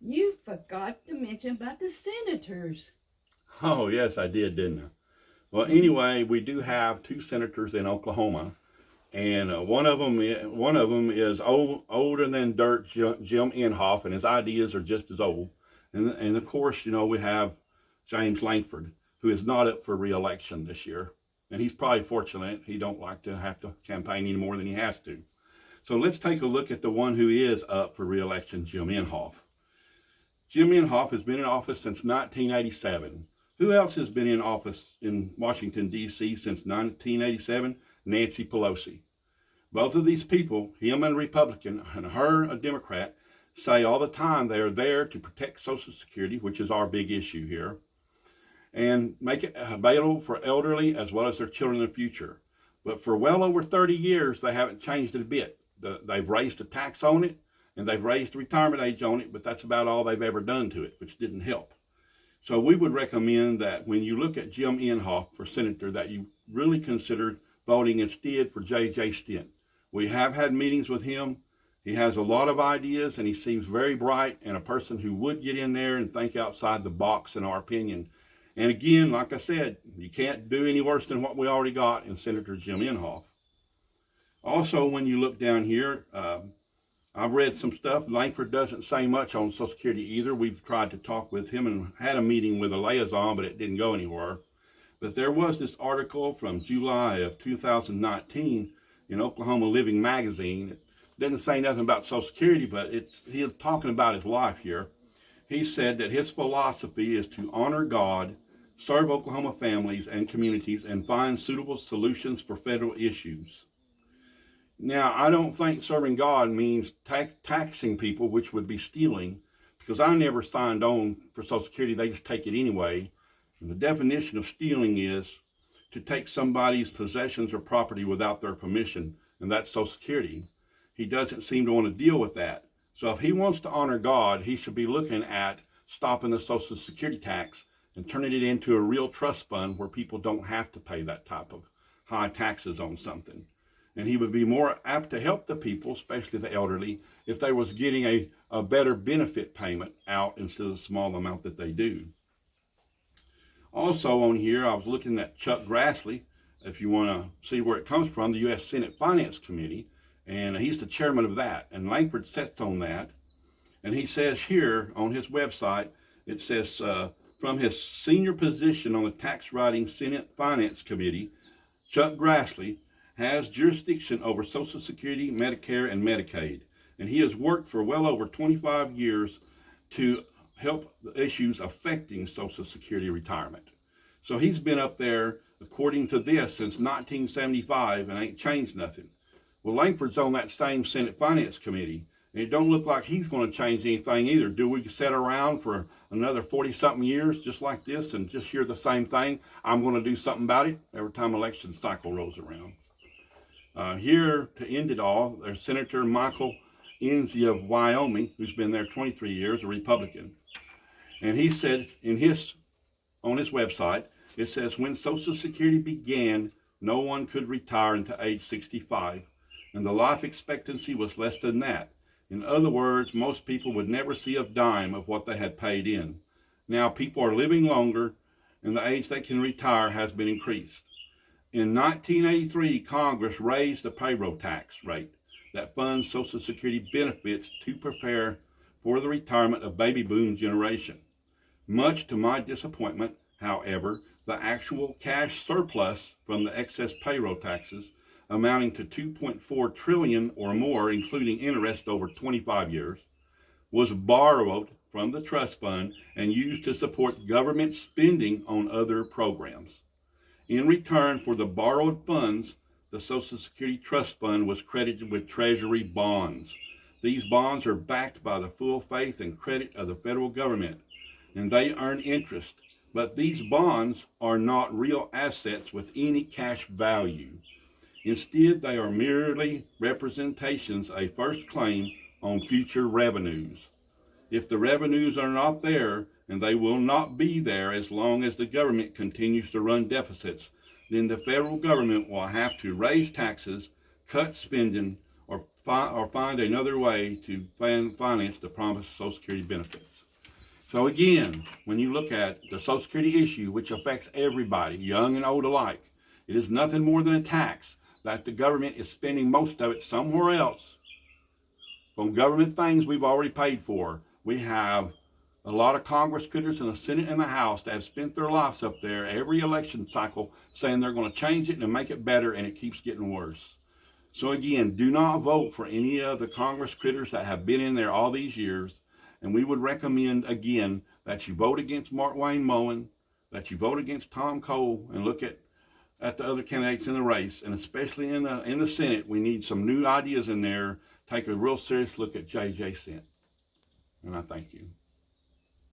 You forgot to mention about the senators. Oh, yes, I did, didn't I? Well, anyway, we do have two senators in Oklahoma, and one of them is older than dirt, Jim Inhofe, and his ideas are just as old. And of course, we have James Lankford, who is not up for re-election this year, and he's probably fortunate. He don't like to have to campaign any more than he has to. So let's take a look at the one who is up for re-election, Jim Inhofe. Jim Inhofe has been in office since 1987. Who else has been in office in Washington, D.C. since 1987? Nancy Pelosi. Both of these people, him a Republican and her a Democrat, say all the time they are there to protect Social Security, which is our big issue here, and make it available for elderly as well as their children in the future. But for well over 30 years, they haven't changed it a bit. They've raised the tax on it, and they've raised the retirement age on it, but that's about all they've ever done to it, which didn't help. So we would recommend that when you look at Jim Inhofe for senator, that you really consider voting instead for J.J. Stint. We have had meetings with him. He has a lot of ideas, and he seems very bright and a person who would get in there and think outside the box, in our opinion. And again, like I said, you can't do any worse than what we already got in Senator Jim Inhofe. Also, when you look down here, I've read some stuff. Lankford doesn't say much on Social Security either. We've tried to talk with him and had a meeting with a liaison, but it didn't go anywhere. But there was this article from July of 2019 in Oklahoma Living Magazine. It doesn't say nothing about Social Security, but he's talking about his life here. He said that his philosophy is to honor God, serve Oklahoma families and communities, and find suitable solutions for federal issues. Now, I don't think serving God means taxing people, which would be stealing, because I never signed on for Social Security. They just take it anyway. And the definition of stealing is to take somebody's possessions or property without their permission, and that's Social Security. He doesn't seem to want to deal with that. So if he wants to honor God, he should be looking at stopping the Social Security tax and turning it into a real trust fund where people don't have to pay that type of high taxes on something. And he would be more apt to help the people, especially the elderly, if they was getting a better benefit payment out instead of the small amount that they do. Also on here, I was looking at Chuck Grassley, if you want to see where it comes from, the U.S. Senate Finance Committee, and he's the chairman of that, and Lankford sits on that. And he says here on his website, it says, from his senior position on the Tax Writing Senate Finance Committee, Chuck Grassley has jurisdiction over Social Security, Medicare, and Medicaid. And he has worked for well over 25 years to help the issues affecting Social Security retirement. So he's been up there, according to this, since 1975 and ain't changed nothing. Well, Lankford's on that same Senate Finance Committee, and it don't look like he's going to change anything either. Do we sit around for another 40-something years just like this and just hear the same thing? I'm going to do something about it every time election cycle rolls around. Here, to end it all, there's Senator Michael Enzi of Wyoming, who's been there 23 years, a Republican. And he said on his website, it says, when Social Security began, no one could retire until age 65, and the life expectancy was less than that. In other words, most people would never see a dime of what they had paid in. Now people are living longer, and the age they can retire has been increased. In 1983, Congress raised the payroll tax rate that funds Social Security benefits to prepare for the retirement of baby boom generation. Much to my disappointment, however, the actual cash surplus from the excess payroll taxes, amounting to $2.4 trillion or more, including interest over 25 years, was borrowed from the trust fund and used to support government spending on other programs. In return for the borrowed funds, the Social Security Trust Fund was credited with Treasury bonds. These bonds are backed by the full faith and credit of the federal government, and they earn interest. But these bonds are not real assets with any cash value. Instead, they are merely representations of a first claim on future revenues. If the revenues are not there, and they will not be there as long as the government continues to run deficits, then the federal government will have to raise taxes, cut spending, or find another way to finance the promised Social Security benefits. So again, when you look at the Social Security issue, which affects everybody, young and old alike, it is nothing more than a tax that the government is spending most of it somewhere else on government things we've already paid for. We have a lot of Congress critters in the Senate and the House that have spent their lives up there every election cycle saying they're going to change it and make it better, and it keeps getting worse. So again, do not vote for any of the Congress critters that have been in there all these years. And we would recommend, again, that you vote against Mark Wayne Mullin, that you vote against Tom Cole, and look at the other candidates in the race. And especially in the Senate, we need some new ideas in there. Take a real serious look at J.J. Cent. And I thank you.